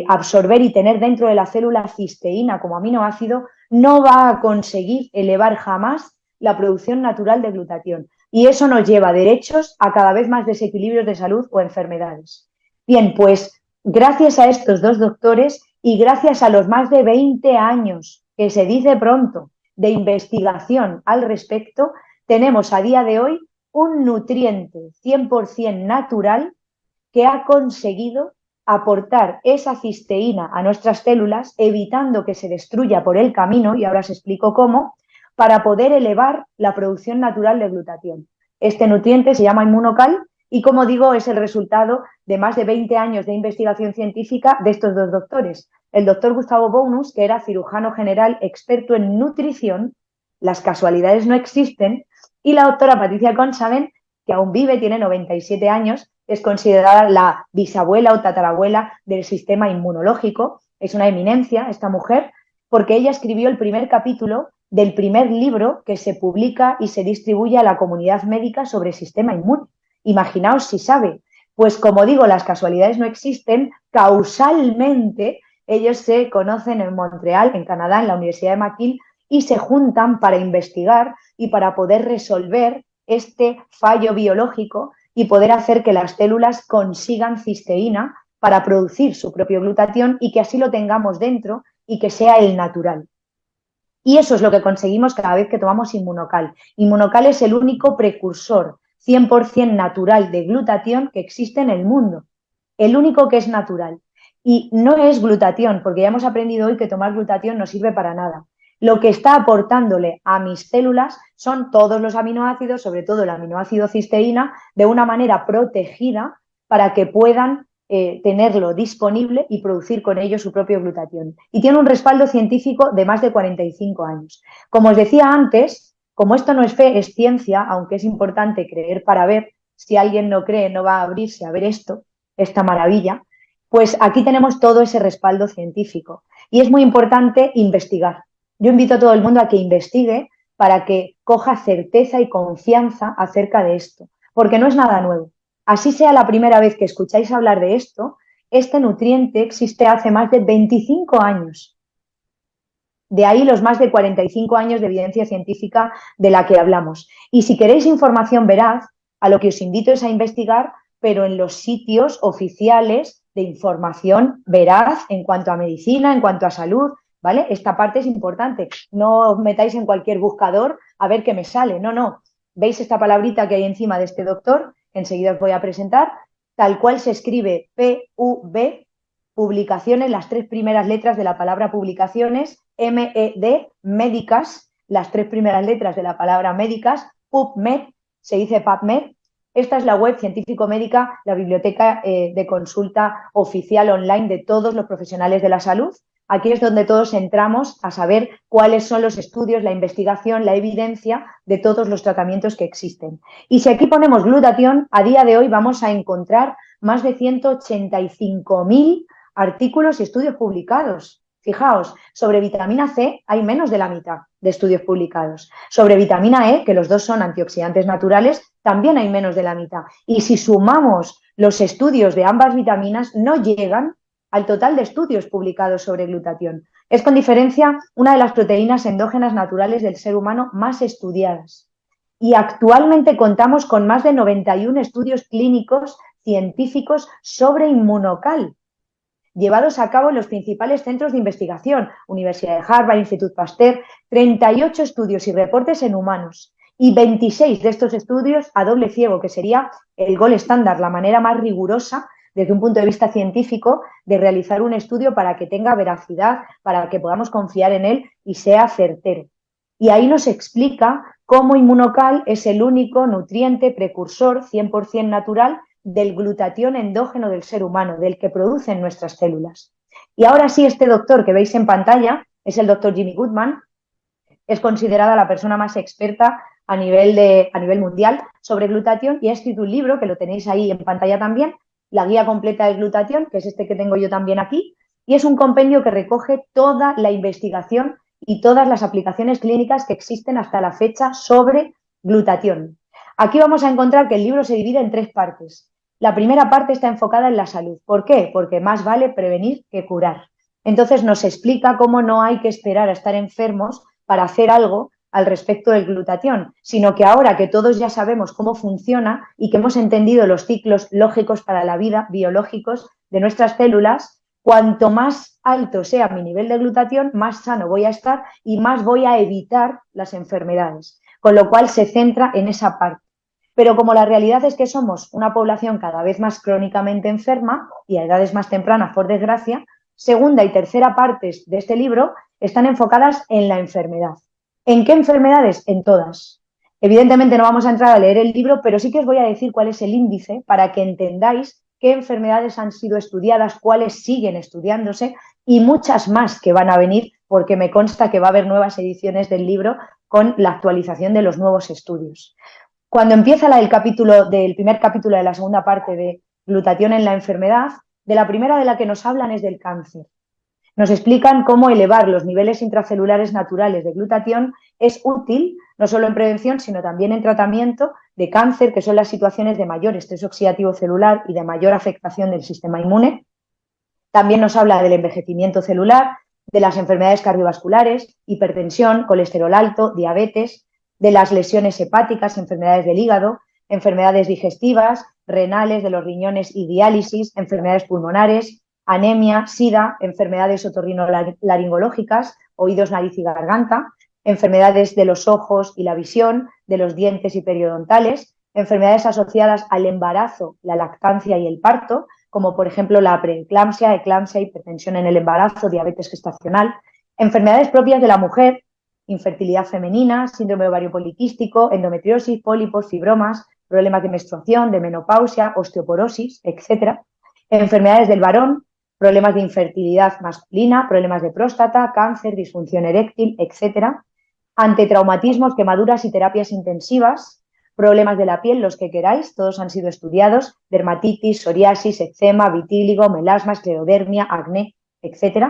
absorber y tener dentro de la célula cisteína como aminoácido, no va a conseguir elevar jamás la producción natural de glutatión. Y eso nos lleva derechos a cada vez más desequilibrios de salud o enfermedades. Bien, pues gracias a estos dos doctores y gracias a los más de 20 años, que se dice pronto, de investigación al respecto, tenemos a día de hoy un nutriente 100% natural que ha conseguido aportar esa cisteína a nuestras células, evitando que se destruya por el camino, y ahora os explico cómo, para poder elevar la producción natural de glutatión. Este nutriente se llama Inmunocal y, como digo, es el resultado de más de 20 años de investigación científica de estos dos doctores. El doctor Gustavo Bounus, que era cirujano general experto en nutrición, las casualidades no existen, y la doctora Patricia Consaven, que aún vive, tiene 97 años, es considerada la bisabuela o tatarabuela del sistema inmunológico. Es una eminencia esta mujer, porque ella escribió el primer capítulo del primer libro que se publica y se distribuye a la comunidad médica sobre el sistema inmune. Imaginaos si sabe. Pues como digo, las casualidades no existen, causalmente ellos se conocen en Montreal, en Canadá, en la Universidad de McGill, y se juntan para investigar y para poder resolver este fallo biológico y poder hacer que las células consigan cisteína para producir su propio glutatión y que así lo tengamos dentro y que sea el natural. Y eso es lo que conseguimos cada vez que tomamos Inmunocal. Inmunocal es el único precursor 100% natural de glutatión que existe en el mundo. El único que es natural. Y no es glutatión, porque ya hemos aprendido hoy que tomar glutatión no sirve para nada. Lo que está aportándole a mis células son todos los aminoácidos, sobre todo el aminoácido cisteína, de una manera protegida para que puedan tenerlo disponible y producir con ello su propio glutatión. Y tiene un respaldo científico de más de 45 años. Como os decía antes, como esto no es fe, es ciencia, aunque es importante creer para ver, si alguien no cree no va a abrirse a ver esto, esta maravilla, pues aquí tenemos todo ese respaldo científico. Y es muy importante investigar. Yo invito a todo el mundo a que investigue para que coja certeza y confianza acerca de esto, porque no es nada nuevo. Así sea la primera vez que escucháis hablar de esto, este nutriente existe hace más de 25 años. De ahí los más de 45 años de evidencia científica de la que hablamos. Y si queréis información veraz, a lo que os invito es a investigar, pero en los sitios oficiales de información veraz en cuanto a medicina, en cuanto a salud, ¿vale? Esta parte es importante. No os metáis en cualquier buscador a ver qué me sale. No, no. ¿Veis esta palabrita que hay encima de este doctor? Enseguida os voy a presentar. Tal cual se escribe PUB, publicaciones, las tres primeras letras de la palabra publicaciones, MED, médicas, las tres primeras letras de la palabra médicas, PubMed, se dice PubMed. Esta es la web científico-médica, la biblioteca de consulta oficial online de todos los profesionales de la salud. Aquí es donde todos entramos a saber cuáles son los estudios, la investigación, la evidencia de todos los tratamientos que existen. Y si aquí ponemos glutatión, a día de hoy vamos a encontrar más de 185.000 artículos y estudios publicados. Fijaos, sobre vitamina C hay menos de la mitad de estudios publicados. Sobre vitamina E, que los dos son antioxidantes naturales, también hay menos de la mitad. Y si sumamos los estudios de ambas vitaminas, no llegan al total de estudios publicados sobre glutatión. Es con diferencia una de las proteínas endógenas naturales del ser humano más estudiadas. Y actualmente contamos con más de 91 estudios clínicos científicos sobre Inmunocal, llevados a cabo en los principales centros de investigación, Universidad de Harvard, Institut Pasteur, 38 estudios y reportes en humanos y 26 de estos estudios a doble ciego, que sería el gold estándar, la manera más rigurosa desde un punto de vista científico de realizar un estudio para que tenga veracidad, para que podamos confiar en él y sea certero. Y ahí nos explica cómo Inmunocal es el único nutriente precursor 100% natural del glutatión endógeno del ser humano, del que producen nuestras células. Y ahora sí, este doctor que veis en pantalla es el doctor Jimmy Goodman, es considerada la persona más experta a nivel mundial sobre glutatión y ha escrito un libro, que lo tenéis ahí en pantalla también, la guía completa de glutatión, que es este que tengo yo también aquí, y es un compendio que recoge toda la investigación y todas las aplicaciones clínicas que existen hasta la fecha sobre glutatión. Aquí vamos a encontrar que el libro se divide en 3 partes. La primera parte está enfocada en la salud. ¿Por qué? Porque más vale prevenir que curar. Entonces nos explica cómo no hay que esperar a estar enfermos para hacer algo al respecto del glutatión, sino que ahora que todos ya sabemos cómo funciona y que hemos entendido los ciclos lógicos para la vida, biológicos de nuestras células, cuanto más alto sea mi nivel de glutatión, más sano voy a estar y más voy a evitar las enfermedades. Con lo cual se centra en esa parte. Pero como la realidad es que somos una población cada vez más crónicamente enferma y a edades más tempranas, por desgracia, segunda y tercera partes de este libro están enfocadas en la enfermedad. ¿En qué enfermedades? En todas. Evidentemente no vamos a entrar a leer el libro, pero sí que os voy a decir cuál es el índice para que entendáis qué enfermedades han sido estudiadas, cuáles siguen estudiándose y muchas más que van a venir, porque me consta que va a haber nuevas ediciones del libro con la actualización de los nuevos estudios. Cuando empieza del primer capítulo de la segunda parte de glutatión en la enfermedad, de la primera de la que nos hablan es del cáncer. Nos explican cómo elevar los niveles intracelulares naturales de glutatión es útil, no solo en prevención, sino también en tratamiento de cáncer, que son las situaciones de mayor estrés oxidativo celular y de mayor afectación del sistema inmune. También nos habla del envejecimiento celular, de las enfermedades cardiovasculares, hipertensión, colesterol alto, diabetes, de las lesiones hepáticas, enfermedades del hígado, enfermedades digestivas, renales, de los riñones y diálisis, enfermedades pulmonares, anemia, sida, enfermedades otorrinolaringológicas, oídos, nariz y garganta, enfermedades de los ojos y la visión, de los dientes y periodontales, enfermedades asociadas al embarazo, la lactancia y el parto, como por ejemplo la preeclampsia, eclampsia, hipertensión en el embarazo, diabetes gestacional, enfermedades propias de la mujer, infertilidad femenina, síndrome ovario poliquístico, endometriosis, pólipos, fibromas, problemas de menstruación, de menopausia, osteoporosis, etc. Enfermedades del varón, problemas de infertilidad masculina, problemas de próstata, cáncer, disfunción eréctil, etc. Ante traumatismos, quemaduras y terapias intensivas, problemas de la piel, los que queráis, todos han sido estudiados, dermatitis, psoriasis, eczema, vitíligo, melasma, esclerodermia, acné, etc.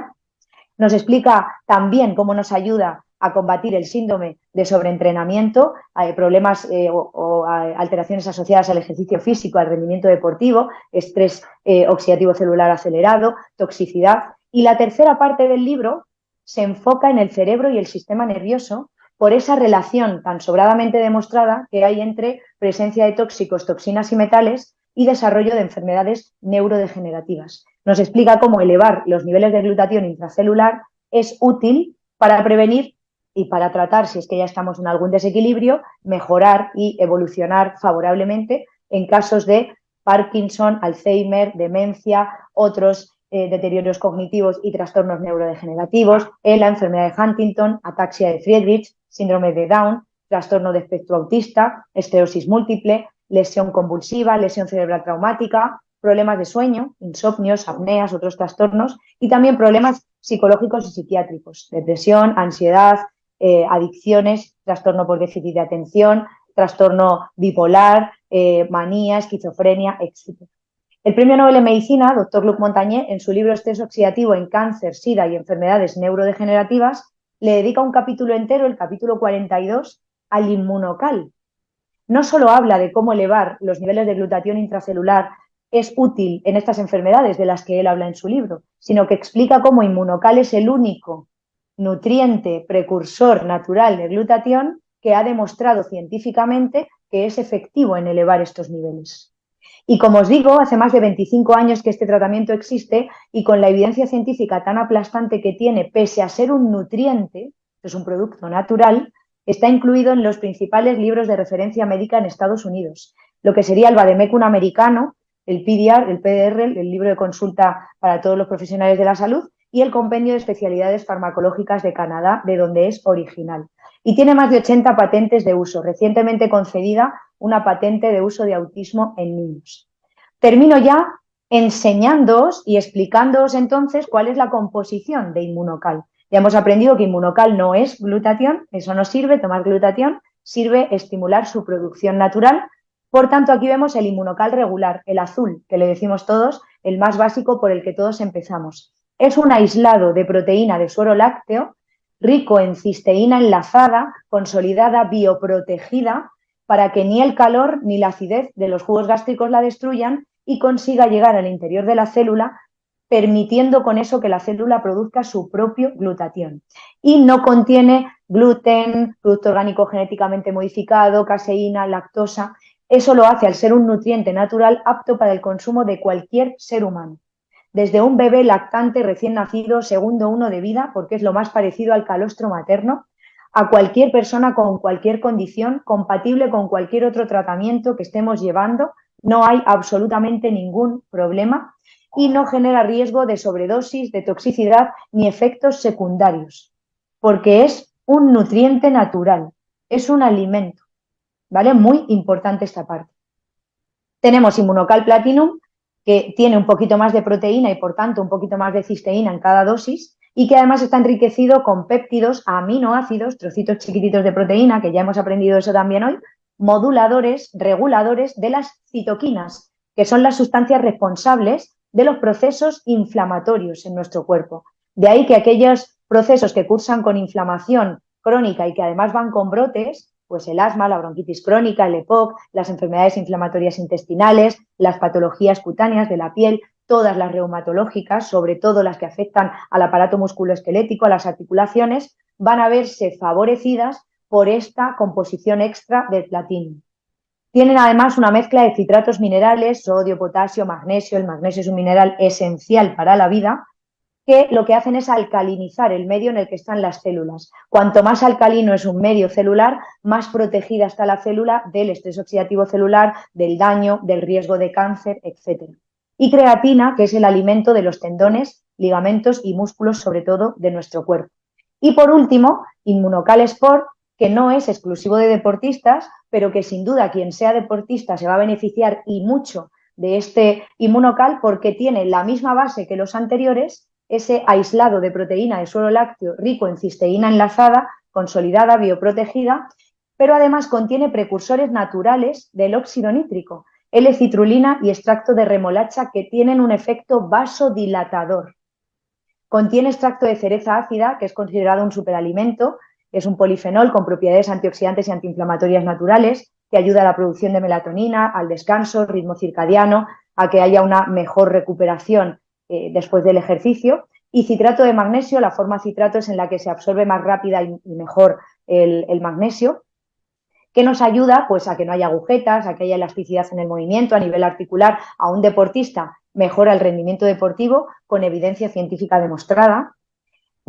Nos explica también cómo nos ayuda a combatir el síndrome de sobreentrenamiento, problemas o alteraciones asociadas al ejercicio físico, al rendimiento deportivo, estrés oxidativo celular acelerado, toxicidad. Y la tercera parte del libro se enfoca en el cerebro y el sistema nervioso por esa relación tan sobradamente demostrada que hay entre presencia de tóxicos, toxinas y metales y desarrollo de enfermedades neurodegenerativas. Nos explica cómo elevar los niveles de glutatión intracelular es útil para prevenir y para tratar, si es que ya estamos en algún desequilibrio, mejorar y evolucionar favorablemente en casos de Parkinson, Alzheimer, demencia, otros deterioros cognitivos y trastornos neurodegenerativos, la enfermedad de Huntington, ataxia de Friedrich, síndrome de Down, trastorno de espectro autista, esclerosis múltiple, lesión convulsiva, lesión cerebral traumática, problemas de sueño, insomnios, apneas, otros trastornos y también problemas psicológicos y psiquiátricos, depresión, ansiedad, adicciones, trastorno por déficit de atención, trastorno bipolar, manía, esquizofrenia, etc. El premio Nobel en Medicina, doctor Luc Montagnier, en su libro Estrés oxidativo en cáncer, sida y enfermedades neurodegenerativas, le dedica un capítulo entero, el capítulo 42, al inmunocal. No solo habla de cómo elevar los niveles de glutatión intracelular es útil en estas enfermedades de las que él habla en su libro, sino que explica cómo inmunocal es el único nutriente precursor natural de glutatión que ha demostrado científicamente que es efectivo en elevar estos niveles. Y como os digo, hace más de 25 años que este tratamiento existe y con la evidencia científica tan aplastante que tiene, pese a ser un nutriente, es un producto natural, está incluido en los principales libros de referencia médica en Estados Unidos, lo que sería el Vademecum americano, el PDR, el libro de consulta para todos los profesionales de la salud, y el Compendio de Especialidades Farmacológicas de Canadá, de donde es original. Y tiene más de 80 patentes de uso, recientemente concedida una patente de uso de autismo en niños. Termino ya enseñándoos y explicándoos entonces cuál es la composición de Inmunocal. Ya hemos aprendido que Inmunocal no es glutatión, eso no sirve, tomar glutatión, sirve estimular su producción natural. Por tanto, aquí vemos el Inmunocal regular, el azul, que le decimos todos, el más básico por el que todos empezamos. Es un aislado de proteína de suero lácteo rico en cisteína enlazada, consolidada, bioprotegida, para que ni el calor ni la acidez de los jugos gástricos la destruyan y consiga llegar al interior de la célula, permitiendo con eso que la célula produzca su propio glutatión. Y no contiene gluten, producto orgánico genéticamente modificado, caseína, lactosa. Eso lo hace al ser un nutriente natural apto para el consumo de cualquier ser humano. Desde un bebé lactante recién nacido, segundo uno de vida, porque es lo más parecido al calostro materno, a cualquier persona con cualquier condición, compatible con cualquier otro tratamiento que estemos llevando, no hay absolutamente ningún problema y no genera riesgo de sobredosis, de toxicidad ni efectos secundarios, porque es un nutriente natural, es un alimento, ¿vale? Muy importante esta parte. Tenemos Immunocal Platinum, que tiene un poquito más de proteína y por tanto un poquito más de cisteína en cada dosis y que además está enriquecido con péptidos, aminoácidos, trocitos chiquititos de proteína, que ya hemos aprendido eso también hoy, moduladores, reguladores de las citoquinas, que son las sustancias responsables de los procesos inflamatorios en nuestro cuerpo. De ahí que aquellos procesos que cursan con inflamación crónica y que además van con brotes, pues el asma, la bronquitis crónica, el EPOC, las enfermedades inflamatorias intestinales, las patologías cutáneas de la piel, todas las reumatológicas, sobre todo las que afectan al aparato musculoesquelético, a las articulaciones, van a verse favorecidas por esta composición extra del platino. Tienen además una mezcla de citratos minerales, sodio, potasio, magnesio. El magnesio es un mineral esencial para la vida, que lo que hacen es alcalinizar el medio en el que están las células. Cuanto más alcalino es un medio celular, más protegida está la célula del estrés oxidativo celular, del daño, del riesgo de cáncer, etc. Y creatina, que es el alimento de los tendones, ligamentos y músculos, sobre todo, de nuestro cuerpo. Y por último, Immunocal Sport, que no es exclusivo de deportistas, pero que sin duda quien sea deportista se va a beneficiar y mucho de este Immunocal porque tiene la misma base que los anteriores, ese aislado de proteína de suero lácteo rico en cisteína enlazada, consolidada, bioprotegida, pero además contiene precursores naturales del óxido nítrico, L-citrulina y extracto de remolacha, que tienen un efecto vasodilatador. Contiene extracto de cereza ácida, que es considerado un superalimento, es un polifenol con propiedades antioxidantes y antiinflamatorias naturales, que ayuda a la producción de melatonina, al descanso, ritmo circadiano, a que haya una mejor recuperación después del ejercicio. Y citrato de magnesio, la forma citrato es en la que se absorbe más rápida y mejor el magnesio, que nos ayuda pues, a que no haya agujetas, a que haya elasticidad en el movimiento a nivel articular. A un deportista mejora el rendimiento deportivo con evidencia científica demostrada.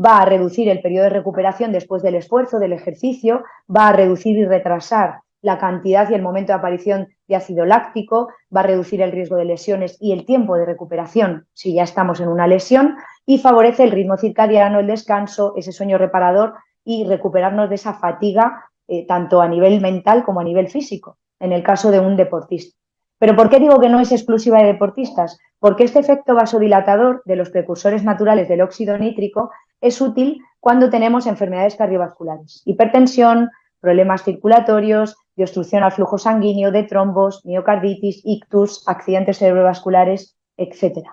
Va a reducir el periodo de recuperación después del esfuerzo, del ejercicio, va a reducir y retrasar la cantidad y el momento de aparición de ácido láctico, va a reducir el riesgo de lesiones y el tiempo de recuperación si ya estamos en una lesión y favorece el ritmo circadiano, el descanso, ese sueño reparador y recuperarnos de esa fatiga tanto a nivel mental como a nivel físico, en el caso de un deportista. ¿Pero por qué digo que no es exclusiva de deportistas? Porque este efecto vasodilatador de los precursores naturales del óxido nítrico es útil cuando tenemos enfermedades cardiovasculares, hipertensión, problemas circulatorios, de obstrucción al flujo sanguíneo, de trombos, miocarditis, ictus, accidentes cerebrovasculares, etc.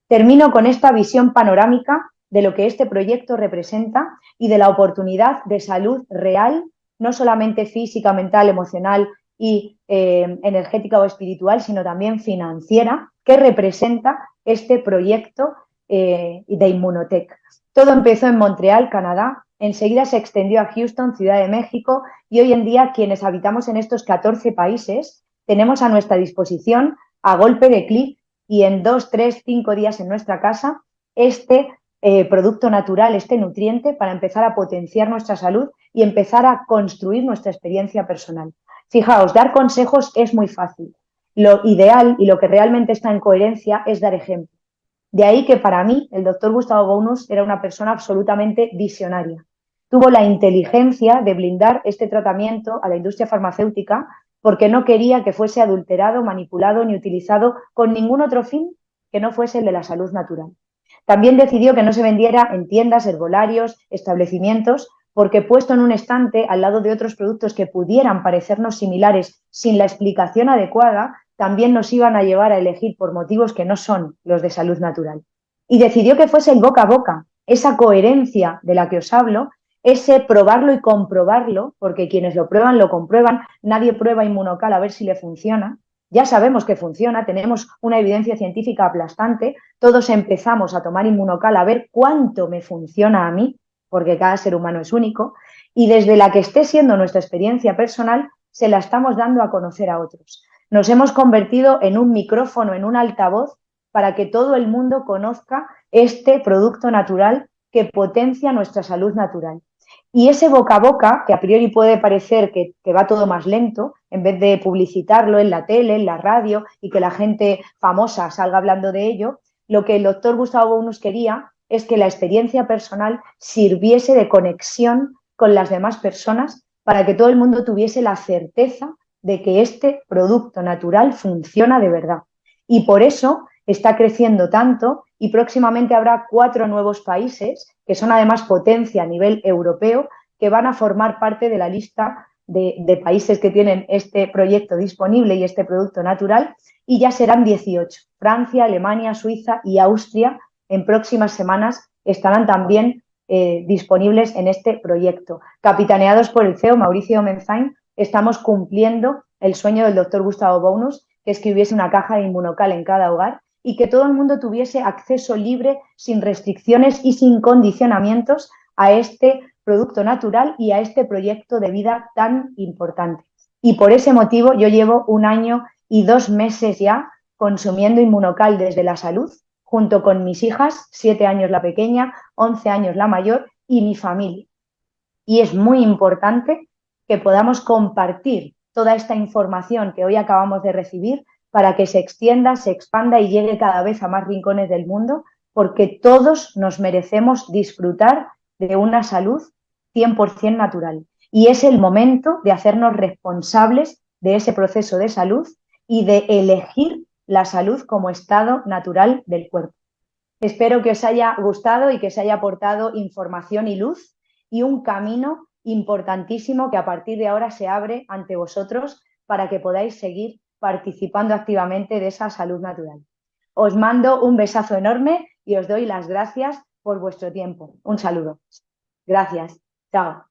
Termino con esta visión panorámica de lo que este proyecto representa y de la oportunidad de salud real, no solamente física, mental, emocional y energética o espiritual, sino también financiera, que representa este proyecto de Immunotech. Todo empezó en Montreal, Canadá, enseguida se extendió a Houston, Ciudad de México, y hoy en día quienes habitamos en estos 14 países tenemos a nuestra disposición, a golpe de clic y en 2, 3, 5 días en nuestra casa, este producto natural, este nutriente, para empezar a potenciar nuestra salud y empezar a construir nuestra experiencia personal. Fijaos, dar consejos es muy fácil. Lo ideal y lo que realmente está en coherencia es dar ejemplo. De ahí que para mí el doctor Gustavo Bounous era una persona absolutamente visionaria. Tuvo la inteligencia de blindar este tratamiento a la industria farmacéutica porque no quería que fuese adulterado, manipulado ni utilizado con ningún otro fin que no fuese el de la salud natural. También decidió que no se vendiera en tiendas, herbolarios, establecimientos, porque puesto en un estante al lado de otros productos que pudieran parecernos similares sin la explicación adecuada, también nos iban a llevar a elegir por motivos que no son los de salud natural. Y decidió que fuese el boca a boca, esa coherencia de la que os hablo, ese probarlo y comprobarlo, porque quienes lo prueban lo comprueban, nadie prueba Inmunocal a ver si le funciona, ya sabemos que funciona, tenemos una evidencia científica aplastante, todos empezamos a tomar Inmunocal a ver cuánto me funciona a mí, porque cada ser humano es único, y desde la que esté siendo nuestra experiencia personal, se la estamos dando a conocer a otros. Nos hemos convertido en un micrófono, en un altavoz, para que todo el mundo conozca este producto natural que potencia nuestra salud natural. Y ese boca a boca, que a priori puede parecer que va todo más lento, en vez de publicitarlo en la tele, en la radio y que la gente famosa salga hablando de ello, lo que el doctor Gustavo Bonus quería es que la experiencia personal sirviese de conexión con las demás personas para que todo el mundo tuviese la certeza de que este producto natural funciona de verdad. Y por eso está creciendo tanto y próximamente habrá 4 nuevos países, que son además potencia a nivel europeo, que van a formar parte de la lista de países que tienen este proyecto disponible y este producto natural, y ya serán 18. Francia, Alemania, Suiza y Austria en próximas semanas estarán también disponibles en este proyecto. Capitaneados por el CEO Mauricio Menzain, estamos cumpliendo el sueño del doctor Gustavo Bonus, que es que hubiese una caja de Inmunocal en cada hogar y que todo el mundo tuviese acceso libre, sin restricciones y sin condicionamientos a este producto natural y a este proyecto de vida tan importante. Y por ese motivo yo llevo 1 año y 2 meses ya consumiendo Inmunocal desde la salud, junto con mis hijas, 7 años la pequeña, 11 años la mayor, y mi familia. Y es muy importante que podamos compartir toda esta información que hoy acabamos de recibir para que se extienda, se expanda y llegue cada vez a más rincones del mundo, porque todos nos merecemos disfrutar de una salud 100% natural. Y es el momento de hacernos responsables de ese proceso de salud y de elegir la salud como estado natural del cuerpo. Espero que os haya gustado y que os haya aportado información y luz y un camino importantísimo que a partir de ahora se abre ante vosotros para que podáis seguir participando activamente de esa salud natural. Os mando un besazo enorme y os doy las gracias por vuestro tiempo. Un saludo. Gracias. Chao.